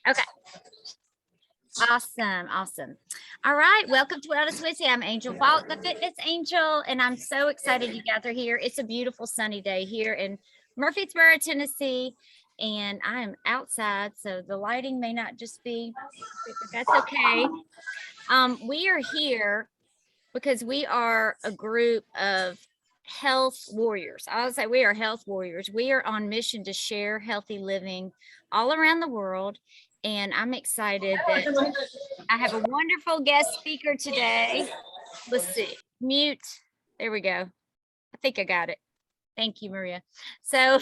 Okay. Awesome. Awesome. All right. Welcome to Wellness Wednesday. I'm Angel Falk, the fitness angel, and I'm so excited you gather here. It's a beautiful sunny day here in Murfreesboro, Tennessee, and I am outside, so the lighting may not just be, but that's okay. We are here because we are a group of health warriors. I would say we are health warriors. We are on mission to share healthy living all around the world. And I'm excited that I have a wonderful guest speaker today. Let's see, mute. There we go. I think I got it. Thank you, Maria. So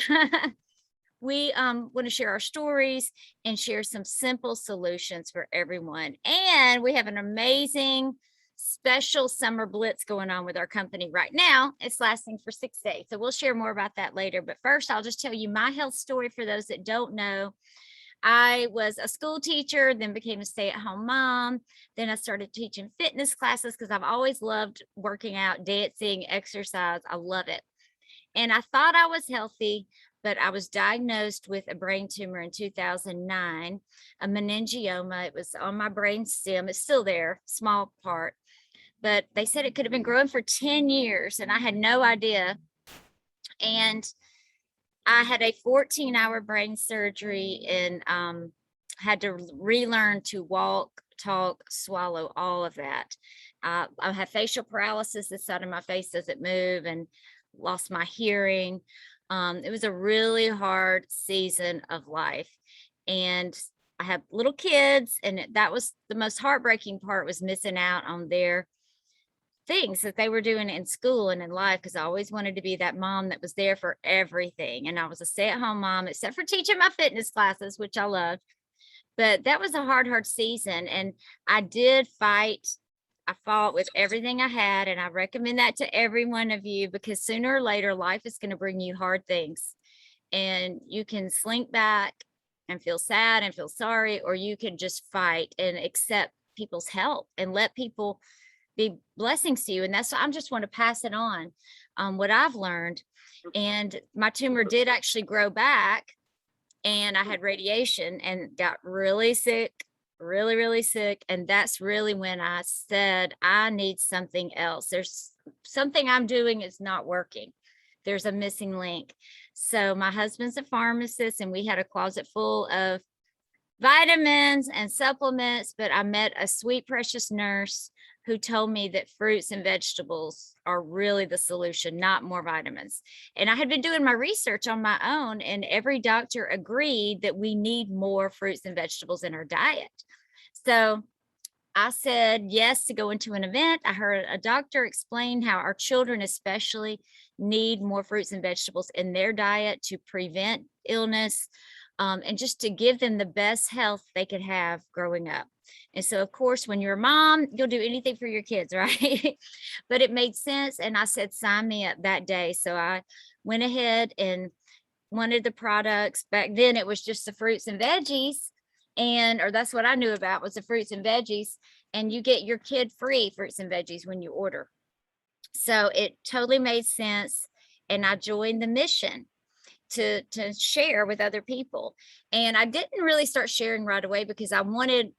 we want to share our stories and share some simple solutions for everyone. And we have an amazing special summer blitz going on with our company right now. It's lasting for 6 days. So we'll share more about that later. But first, I'll just tell you my health story for those that don't know. I was a school teacher, then became a stay-at-home mom. Then I started teaching fitness classes because I've always loved working out, dancing, exercise. I love it. And I thought I was healthy, but I was diagnosed with a brain tumor in 2009, a meningioma. It was on my brain stem. It's still there, small part. But they said it could have been growing for 10 years, and I had no idea. And I had a 14-hour brain surgery and had to relearn to walk, talk, swallow, all of that. I have facial paralysis. This side of my face doesn't move, and lost my hearing. It was a really hard season of life. And I have little kids, and that was the most heartbreaking part, was missing out on their things that they were doing in school and in life, because I always wanted to be that mom that was there for everything. And I was a stay-at-home mom, except for teaching my fitness classes, which I loved. But that was a hard season. And I did fight. I fought with everything I had. And I recommend that to every one of you, because sooner or later, life is going to bring you hard things. And you can slink back and feel sad and feel sorry, or you can just fight and accept people's help and let people be blessings to you. And that's, I just want to pass it on, what I've learned. And my tumor did actually grow back, and I had radiation and got really sick, really sick. And that's really when I said, I need something else. There's something I'm doing is not working. There's a missing link. So my husband's a pharmacist, and we had a closet full of vitamins and supplements, but I met a sweet, precious nurse who told me that fruits and vegetables are really the solution, not more vitamins. And I had been doing my research on my own, and every doctor agreed that we need more fruits and vegetables in our diet. So I said yes to go into an event. I heard a doctor explain how our children especially need more fruits and vegetables in their diet to prevent illness, and just to give them the best health they could have growing up. And so, of course, when you're a mom, you'll do anything for your kids, right? But it made sense. And I said, sign me up that day. So I went ahead and wanted the products. Back then, it was just the fruits and veggies. Or that's what I knew about, was the fruits and veggies. And you get your kid free fruits and veggies when you order. So it totally made sense. And I joined the mission to share with other people. And I didn't really start sharing right away, because I wanted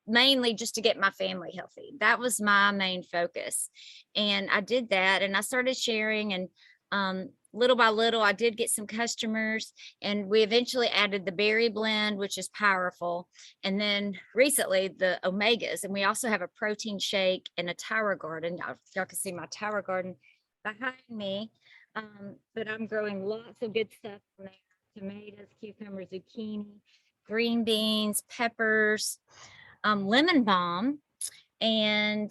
mainly just to get my family healthy. That was my main focus. And I did that, and I started sharing, and little by little, I did get some customers, and we eventually added the berry blend, which is powerful. And then recently the omegas, and we also have a protein shake and a tower garden. Y'all can see my tower garden behind me. But I'm growing lots of good stuff from there: tomatoes, cucumbers, zucchini, green beans, peppers, lemon balm, and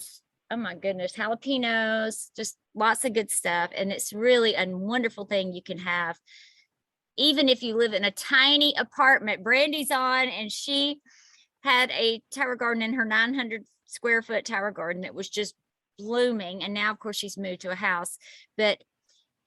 oh my goodness, jalapenos, just lots of good stuff. And it's really a wonderful thing you can have, even if you live in a tiny apartment. Brandy's on, and she had a tower garden in her 900 square foot tower garden that was just blooming. And now, of course, she's moved to a house, but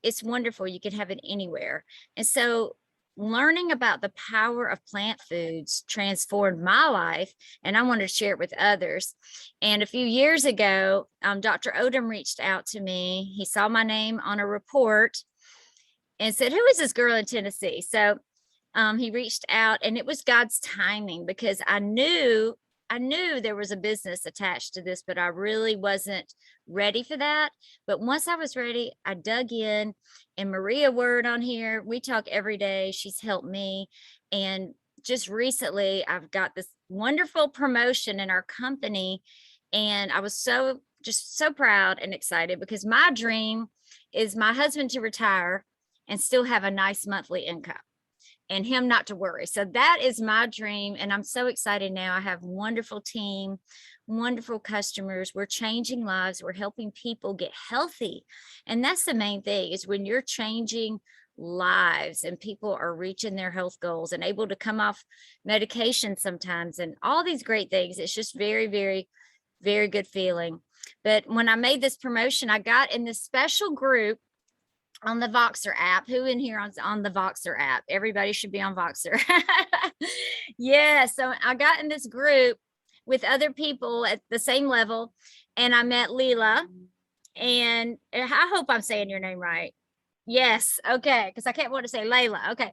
it's wonderful. You can have it anywhere. And so learning about the power of plant foods transformed my life, and I wanted to share it with others. And a few years ago, Dr. Odom reached out to me. He saw my name on a report and said, who is this girl in Tennessee? So He reached out, and it was God's timing, because I knew there was a business attached to this, but I really wasn't ready for that. But once I was ready, I dug in. And Maria Word on here, we talk every day. She's helped me. And just recently, I've got this wonderful promotion in our company. And I was just so proud and excited, because my dream is my husband to retire and still have a nice monthly income, and him not to worry. So that is my dream. And I'm so excited now. I have a wonderful team, wonderful customers. We're changing lives. We're helping people get healthy. And that's the main thing, is when you're changing lives and people are reaching their health goals and able to come off medication sometimes and all these great things. It's just very, very, very good feeling. But when I made this promotion, I got in this special group on the Voxer app. Who in here on the Voxer app? Everybody should be on Voxer. Yeah. So I got in this group with other people at the same level, and I met Leala. And I hope I'm saying your name right. Yes. Okay. Because I can't want to say Layla. Okay.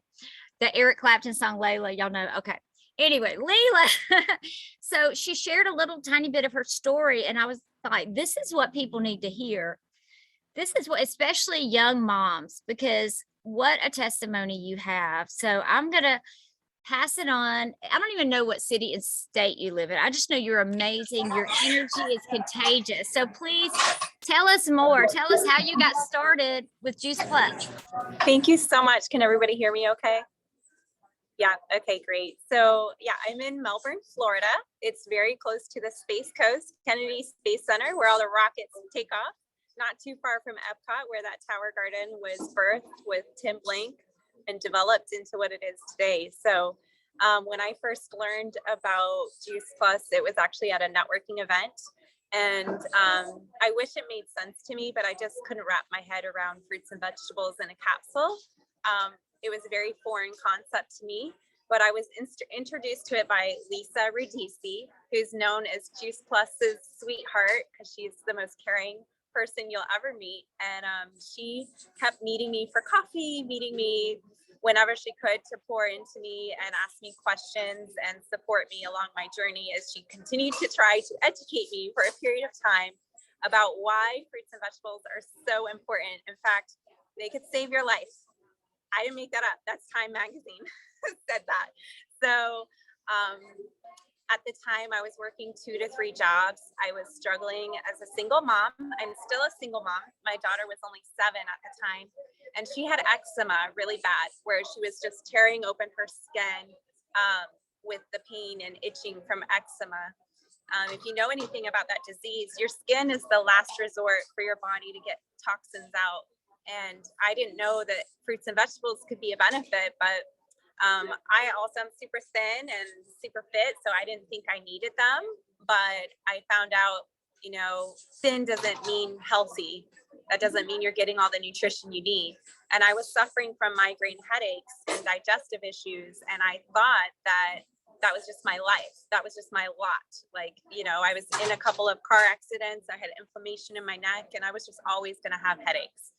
The Eric Clapton song Layla, y'all know. Okay. Anyway, Leala. So she shared a little tiny bit of her story, and I was like, this is what people need to hear. This is what, especially young moms, because what a testimony you have. So I'm going to pass it on. I don't even know what city and state you live in. I just know you're amazing. Your energy is contagious. So please tell us more. Tell us how you got started with Juice Plus. Thank you so much. Can everybody hear me okay? Yeah, okay, great. So yeah, I'm in Melbourne, Florida. It's very close to the Space Coast, Kennedy Space Center, where all the rockets take off. Not too far from Epcot, where that Tower Garden was birthed with Tim Blank and developed into what it is today. So when I first learned about Juice Plus, it was actually at a networking event. And I wish it made sense to me, but I just couldn't wrap my head around fruits and vegetables in a capsule. It was a very foreign concept to me, but I was introduced to it by Lisa Radici, who's known as Juice Plus's sweetheart, because she's the most caring person you'll ever meet. And she kept meeting me for coffee, meeting me whenever she could to pour into me and ask me questions and support me along my journey, as she continued to try to educate me for a period of time about why fruits and vegetables are so important. In fact, they could save your life. I didn't make that up. That's Time Magazine said that. So at the time, I was working 2 to 3 jobs. I was struggling as a single mom. I'm still a single mom. My daughter was only 7 at the time, and she had eczema really bad, where she was just tearing open her skin with the pain and itching from eczema. If you know anything about that disease, your skin is the last resort for your body to get toxins out. And I didn't know that fruits and vegetables could be a benefit, but I also am super thin and super fit, so I didn't think I needed them. But I found out, thin doesn't mean healthy. That doesn't mean you're getting all the nutrition you need. And I was suffering from migraine headaches and digestive issues, and I thought that was just my life. That was just my lot. Like, I was in a couple of car accidents. I had inflammation in my neck, and I was just always going to have headaches.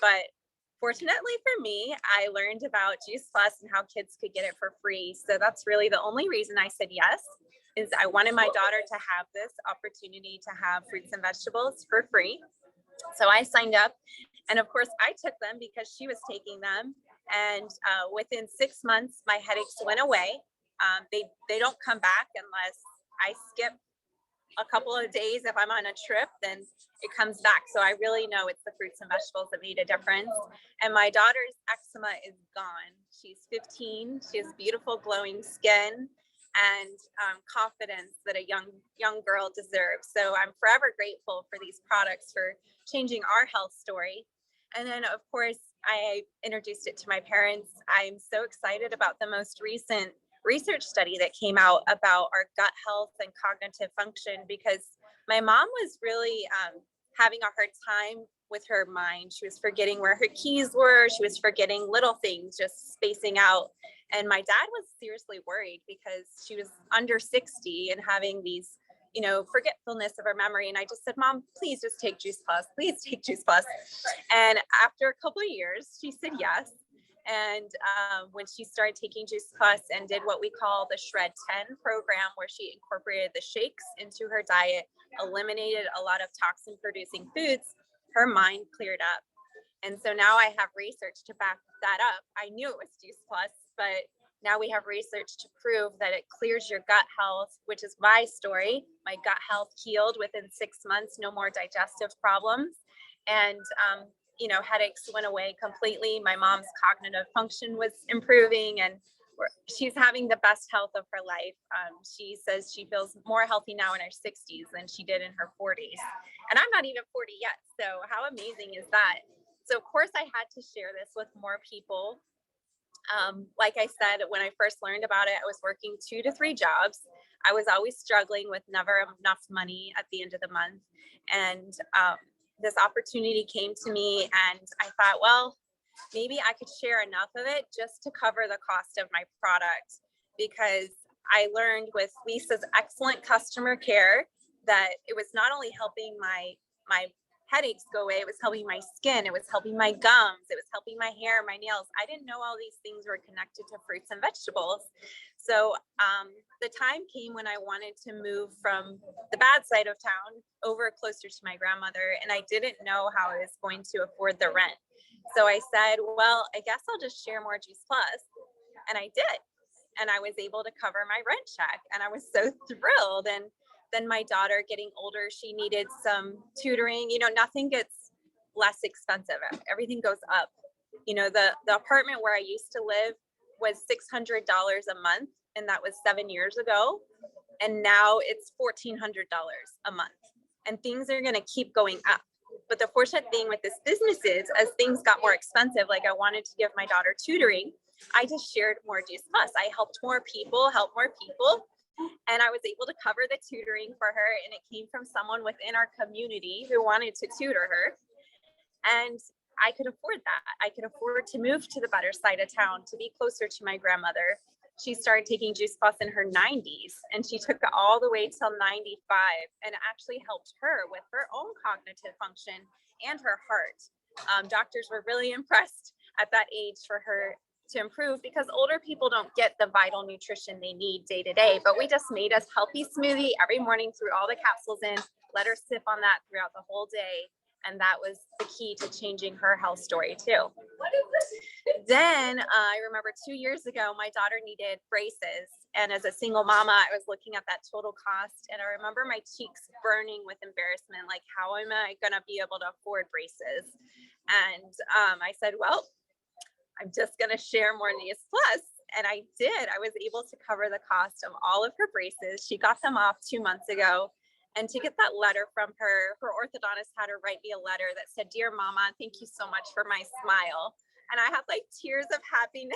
But fortunately for me, I learned about Juice Plus and how kids could get it for free. So that's really the only reason I said yes, is I wanted my daughter to have this opportunity to have fruits and vegetables for free. So I signed up, and of course I took them because she was taking them. And within 6 months, my headaches went away. They don't come back unless I skip a couple of days. If I'm on a trip, then it comes back. So I really know it's the fruits and vegetables that made a difference. And my daughter's eczema is gone. She's 15. She has beautiful glowing skin and confidence that a young girl deserves. So I'm forever grateful for these products for changing our health story. And then, of course, I introduced it to my parents. I'm so excited about the most recent research study that came out about our gut health and cognitive function, because my mom was really having a hard time with her mind. She was forgetting where her keys were. She was forgetting little things, just spacing out. And my dad was seriously worried because she was under 60 and having these, forgetfulness of her memory. And I just said, Mom, please just take Juice Plus. Please take Juice Plus. And after a couple of years, she said yes. And when she started taking Juice Plus and did what we call the Shred 10 program, where she incorporated the shakes into her diet, eliminated a lot of toxin producing foods, her mind cleared up. And so now I have research to back that up. I knew it was Juice Plus, but now we have research to prove that it clears your gut health, which is my story. My gut health healed within 6 months, no more digestive problems. And, headaches went away completely. My mom's cognitive function was improving, and she's having the best health of her life. She says she feels more healthy now in her 60s than she did in her 40s. And I'm not even 40 yet. So how amazing is that? So of course I had to share this with more people. Like I said, when I first learned about it, I was working 2 to 3 jobs. I was always struggling with never enough money at the end of the month. And this opportunity came to me, and I thought, well, maybe I could share enough of it just to cover the cost of my product, because I learned with Lisa's excellent customer care that it was not only helping my headaches go away, it was helping my skin, it was helping my gums, it was helping my hair, my nails. I didn't know all these things were connected to fruits and vegetables. So the time came when I wanted to move from the bad side of town over closer to my grandmother, and I didn't know how I was going to afford the rent. So I said, well, I guess I'll just share more Juice Plus. And I did. And I was able to cover my rent check. And I was so thrilled. And then my daughter getting older, she needed some tutoring. Nothing gets less expensive. Everything goes up. The apartment where I used to live was $600 a month. And that was 7 years ago. And now it's $1,400 a month. And things are going to keep going up. But the fortunate thing with this business is, as things got more expensive, like I wanted to give my daughter tutoring, I just shared more Juice Plus. I helped more people, and I was able to cover the tutoring for her. And it came from someone within our community who wanted to tutor her. And I could afford that. I could afford to move to the better side of town, to be closer to my grandmother. She started taking Juice Plus in her 90s, and she took it all the way till 95, and actually helped her with her own cognitive function and her heart. Doctors were really impressed at that age for her to improve, because older people don't get the vital nutrition they need day to day. But we just made us healthy smoothie every morning, threw all the capsules in, let her sip on that throughout the whole day. And that was the key to changing her health story too. Then I remember 2 years ago, my daughter needed braces. And as a single mama, I was looking at that total cost. And I remember my cheeks burning with embarrassment. Like, how am I going to be able to afford braces? And I said, well, I'm just going to share more Juice Plus. And I did. I was able to cover the cost of all of her braces. She got them off 2 months ago. And to get that letter from her orthodontist had her write me a letter that said, "Dear Mama, thank you so much for my smile." And I had like tears of happiness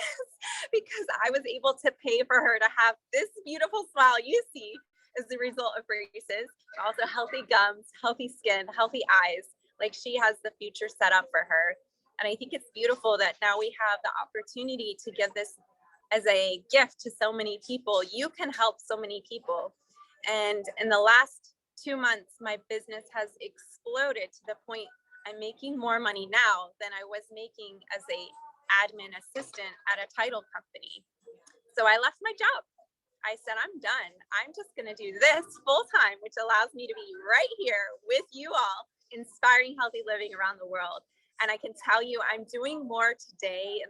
because I was able to pay for her to have this beautiful smile you see as the result of braces. Also healthy gums, healthy skin, healthy eyes. Like, she has the future set up for her. And I think it's beautiful that now we have the opportunity to give this as a gift to so many people. You can help so many people. And in the last 2 months, my business has exploded to the point I'm making more money now than I was making as a admin assistant at a title company. So I left my job. I said, I'm done. I'm just going to do this full time, which allows me to be right here with you all, inspiring healthy living around the world. And I can tell you, I'm doing more today.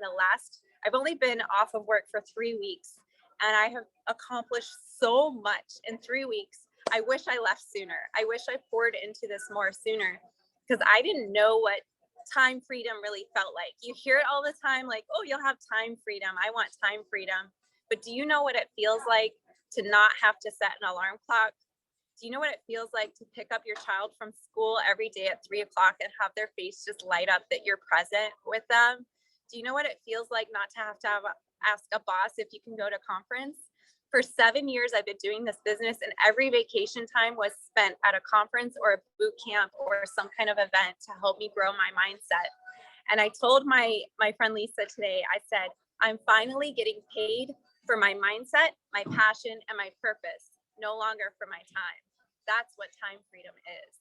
I've only been off of work for 3 weeks, and I have accomplished so much in 3 weeks. I wish I left sooner. I wish I poured into this more sooner, because I didn't know what time freedom really felt like. You hear it all the time, like, oh, you'll have time freedom. I want time freedom. But do you know what it feels like to not have to set an alarm clock? Do you know what it feels like to pick up your child from school every day at 3 o'clock and have their face just light up that you're present with them? Do you know what it feels like not to ask a boss if you can go to conference? For 7 years, I've been doing this business, and every vacation time was spent at a conference or a boot camp or some kind of event to help me grow my mindset. And I told my friend Lisa today, I said, I'm finally getting paid for my mindset, my passion, and my purpose, no longer for my time. That's what time freedom is.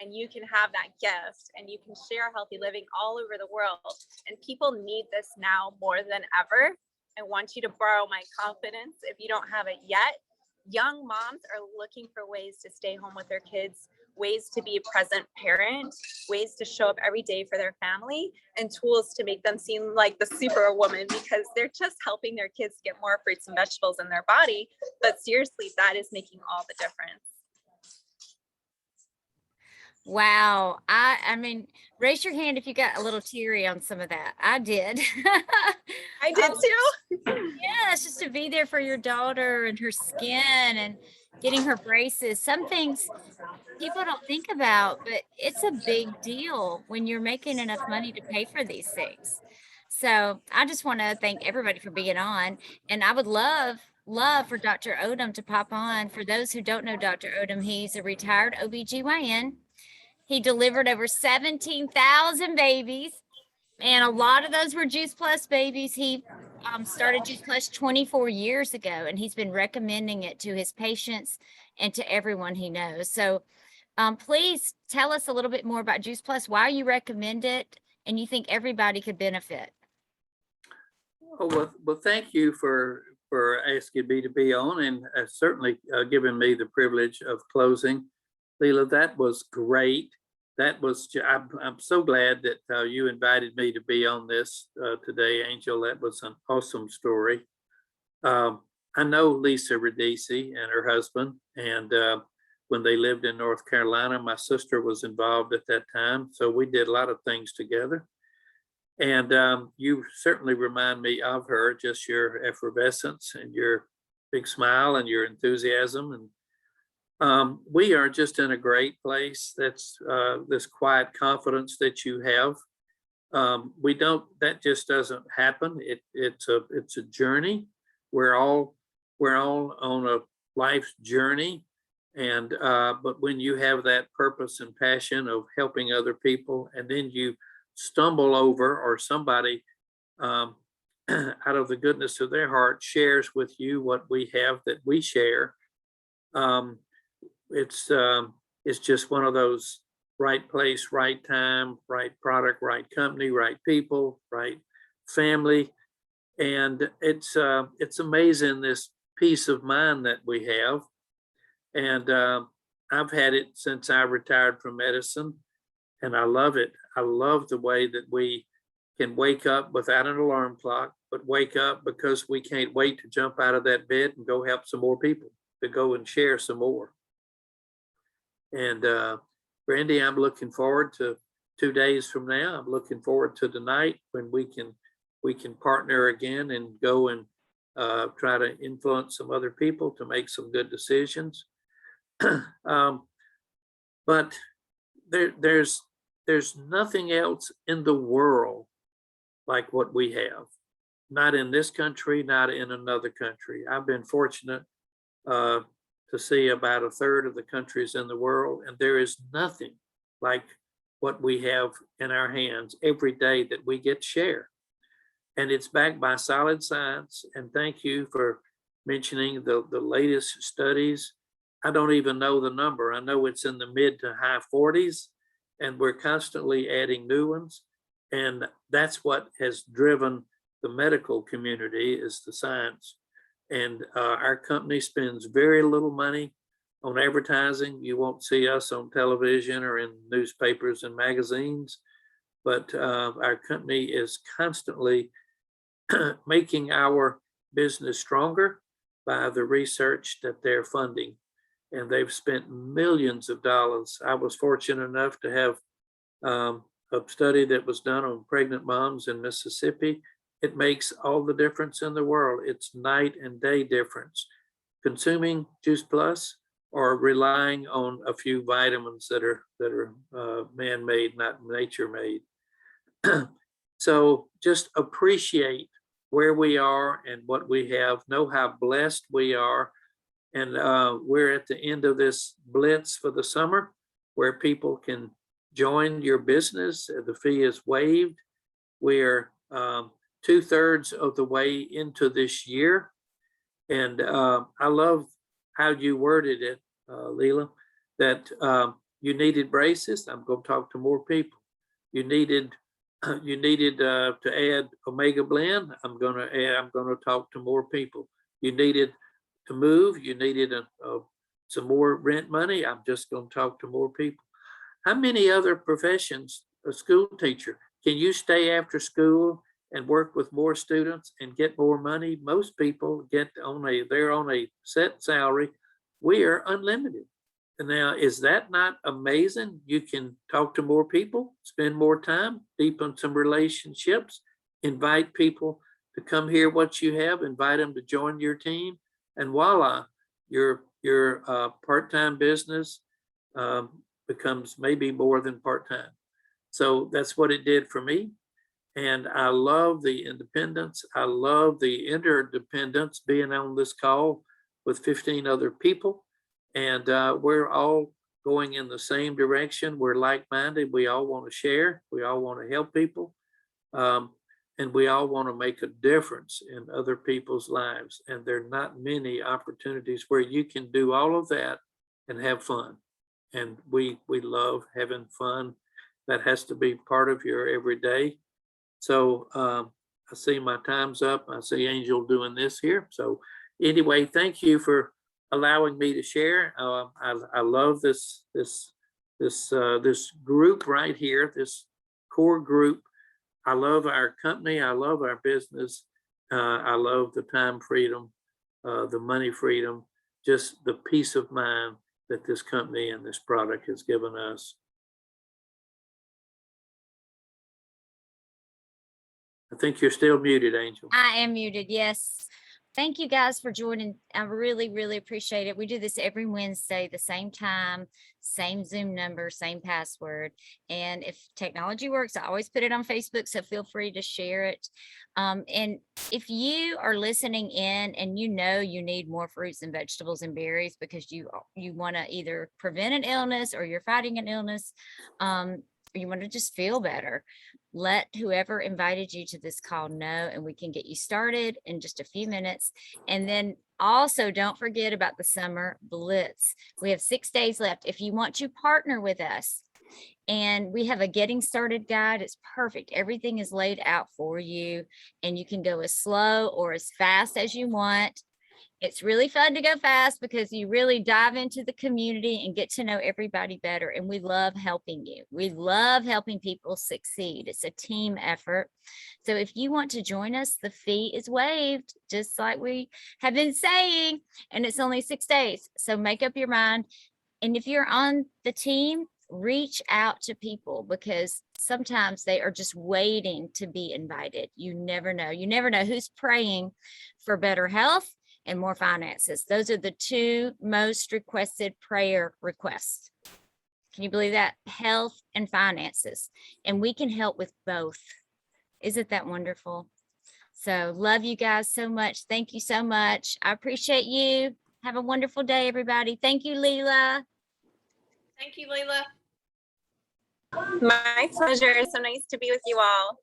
and you can have that gift and you can share healthy living all over the world. And people need this now more than ever. I want you to borrow my confidence if you don't have it yet. Young moms are looking for ways to stay home with their kids, ways to be a present parent, ways to show up every day for their family, and tools to make them seem like the superwoman, because they're just helping their kids get more fruits and vegetables in their body. But seriously, that is making all the difference. Wow. I mean, raise your hand if you got a little teary on some of that. I did. I did too. Yeah, it's just to be there for your daughter and her skin and getting her braces. Some things people don't think about, but it's a big deal when you're making enough money to pay for these things. So I just want to thank everybody for being on. And I would love for Dr. Odom to pop on. For those who don't know Dr. Odom, he's a retired OBGYN. He delivered over 17,000 babies, and a lot of those were Juice Plus babies. He started Juice Plus 24 years ago, and he's been recommending it to his patients and to everyone he knows. So please tell us a little bit more about Juice Plus, why you recommend it, and you think everybody could benefit. Oh, well, thank you for asking me to be on, and certainly giving me the privilege of closing. Leala, that was great. That was, I'm so glad that you invited me to be on this today, Angel. That was an awesome story. I know Lisa Radici and her husband, and when they lived in North Carolina, my sister was involved at that time. So we did a lot of things together. And you certainly remind me of her, just your effervescence and your big smile and your enthusiasm. And we are just in a great place. That's this quiet confidence that you have. That just doesn't happen. It's a journey. We're all on a life's journey. And but when you have that purpose and passion of helping other people, and then you stumble over, or somebody out of the goodness of their heart shares with you what we have that we share, it's just one of those right place, right time, right product, right company, right people, right family. And it's amazing, this peace of mind that we have. And I've had it since I retired from medicine, and I love it. I love the way that we can wake up without an alarm clock, but wake up because we can't wait to jump out of that bed and go help some more people, to go and share some more. And Brandy, I'm looking forward to 2 days from now. I'm looking forward to the night when we can partner again and go and try to influence some other people to make some good decisions. But there's nothing else in the world like what we have. Not in this country, not in another country. I've been fortunate to see about a third of the countries in the world, and there is nothing like what we have in our hands every day that we get to share. And it's backed by solid science. And thank you for mentioning the latest studies. I don't even know the number. I know it's in the mid to high 40s, and we're constantly adding new ones. And that's what has driven the medical community, is the science. And our company spends very little money on advertising. You won't see us on television or in newspapers and magazines, but our company is constantly making our business stronger by the research that they're funding. And they've spent millions of dollars. I was fortunate enough to have a study that was done on pregnant moms in Mississippi. It makes all the difference in the world. It's night and day difference. Consuming Juice Plus or relying on a few vitamins that are man-made, not nature-made. So just appreciate where we are and what we have. Know how blessed we are. And we're at the end of this blitz for the summer, where people can join your business. The fee is waived. We're 2/3 of the way into this year. And I love how you worded it, Leala, that You needed braces, I'm going to talk to more people. You needed to add Omega Blend, I'm going to talk to more people. You needed to move, you needed some more rent money, I'm just going to talk to more people. How many other professions, a school teacher, can you stay after school and work with more students and get more money? Most people they're on a set salary. We are unlimited. And now, is that not amazing? You can talk to more people, spend more time, deepen some relationships, invite people to come hear what you have, invite them to join your team, and voila, your part-time business becomes maybe more than part-time. So that's what it did for me. And I love the independence. I love the interdependence, being on this call with 15 other people. And we're all going in the same direction. We're like-minded. We all want to share. We all want to help people. And we all want to make a difference in other people's lives. And there are not many opportunities where you can do all of that and have fun. And we love having fun. That has to be part of your everyday. So I see my time's up. I see Angel doing this here. So anyway, thank you for allowing me to share. I love this group right here, this core group. I love our company. I love our business. I love the time freedom, the money freedom, just the peace of mind that this company and this product has given us. I think you're still muted, Angel. I am muted. Yes. Thank you guys for joining. I really, really appreciate it. We do this every Wednesday, the same time, same Zoom number, same password. And if technology works, I always put it on Facebook, so feel free to share it. And if you are listening in and you know you need more fruits and vegetables and berries because you want to either prevent an illness or you're fighting an illness, you want to just feel better, let whoever invited you to this call know, and we can get you started in just a few minutes. And then also don't forget about the summer blitz. We have 6 days left. If you want to partner with us, and we have a getting started guide, it's perfect. Everything is laid out for you, and you can go as slow or as fast as you want. It's really fun to go fast because you really dive into the community and get to know everybody better. And we love helping you. We love helping people succeed. It's a team effort. So if you want to join us, the fee is waived, just like we have been saying, and it's only 6 days. So make up your mind. And if you're on the team, reach out to people because sometimes they are just waiting to be invited. You never know. You never know who's praying for better health and more finances. Those are the 2 most requested prayer requests. Can you believe that? Health and finances. And we can help with both. Isn't that wonderful? So love you guys so much. Thank you so much. I appreciate you. Have a wonderful day, everybody. Thank you, Leela. Thank you, Leila. My pleasure. It's so nice to be with you all.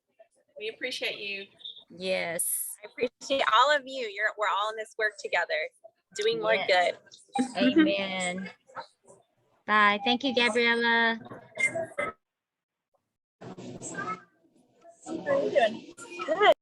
We appreciate you. Yes. I appreciate all of you. We're all in this work together, doing more Yes. good. Amen. Bye. Thank you, Gabriella. How are you doing? Good.